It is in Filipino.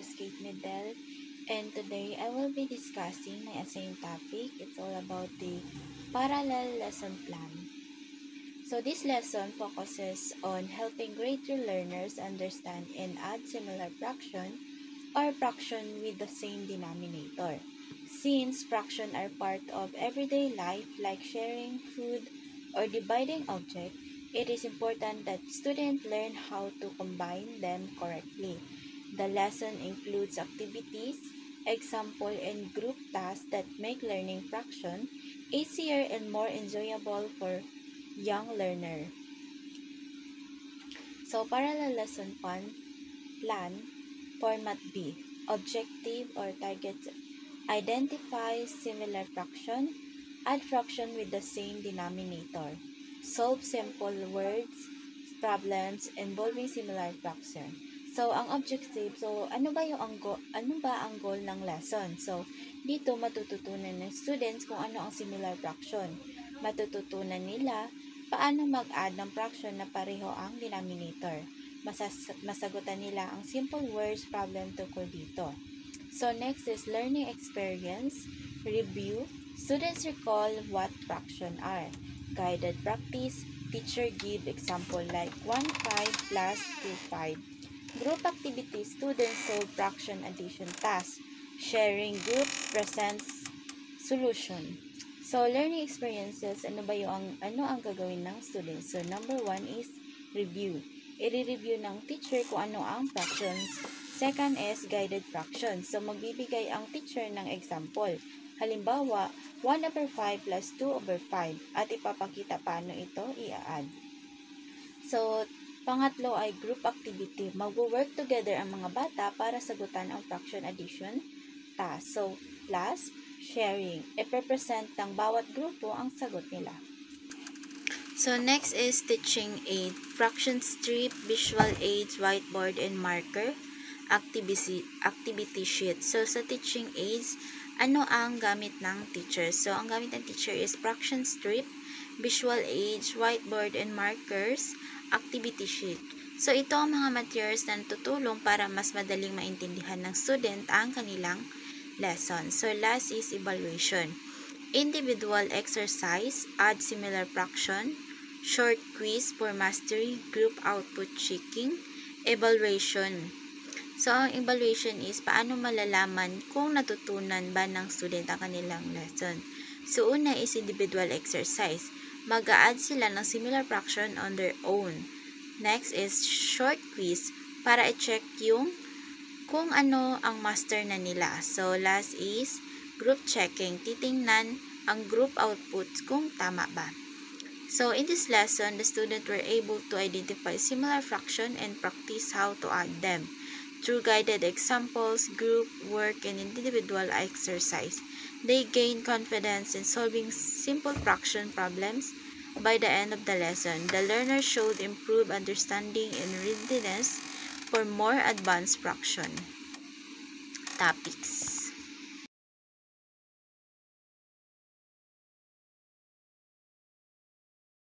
is Kate Medel, and today I will be discussing my assigned topic. It's all about the parallel lesson plan. So this lesson focuses on helping grade 3 learners understand and add similar fraction or fraction with the same denominator. Since fraction are part of everyday life like sharing food or dividing object, it is important that students learn how to combine them correctly. The lesson includes activities, example, and group tasks that make learning fraction easier and more enjoyable for young learner. So, parallel lesson plan, format B, objective or target, identify similar fraction, add fraction with the same denominator, solve simple words, problems involving similar fraction. So, ang objective, ano ba ang goal ng lesson? So, dito matututunan ng students kung ano ang similar fraction. Matututunan nila paano mag-add ng fraction na pareho ang denominator. Masagutan nila ang simple words problem tungkol dito. So, next is learning experience, review. Students recall what fraction are. Guided practice, teacher give example like 1, 5 plus 2, 5. Group activity, students solve fraction addition task. Sharing group presents solution. So, learning experiences, ano ang gagawin ng students? So, number 1 is review. I-review ng teacher kung ano ang fractions. Second is guided fractions. So, magbibigay ang teacher ng example. Halimbawa, 1/5 plus 2/5 at ipapakita paano ito i-add. So, pangatlo ay group activity. Mag-work together ang mga bata para sagutan ang fraction addition task. So, plus, sharing. I-represent ng bawat grupo ang sagot nila. So, next is teaching aid. Fraction strip, visual aids, whiteboard, and marker. Activity sheet. So, sa teaching aids, ano ang gamit ng teacher? So, ang gamit ng teacher is fraction strip, visual aids, whiteboard, and markers, activity sheet. So, ito ang mga materials na tutulong para mas madaling maintindihan ng student ang kanilang lesson. So, last is evaluation. Individual exercise, add similar fraction, short quiz for mastery, group output checking, evaluation. So, ang evaluation is paano malalaman kung natutunan ba ng student ang kanilang lesson. So, una is individual exercise. Mag-a-add sila ng similar fraction on their own. Next is short quiz para i-check kung ano ang master na nila. So, last is group checking. Titingnan ang group outputs kung tama ba. So, in this lesson, the student were able to identify similar fraction and practice how to add them. Through guided examples, group work, and individual exercise, they gain confidence in solving simple fraction problems. By the end of the lesson, the learner showed improved understanding and readiness for more advanced fraction topics.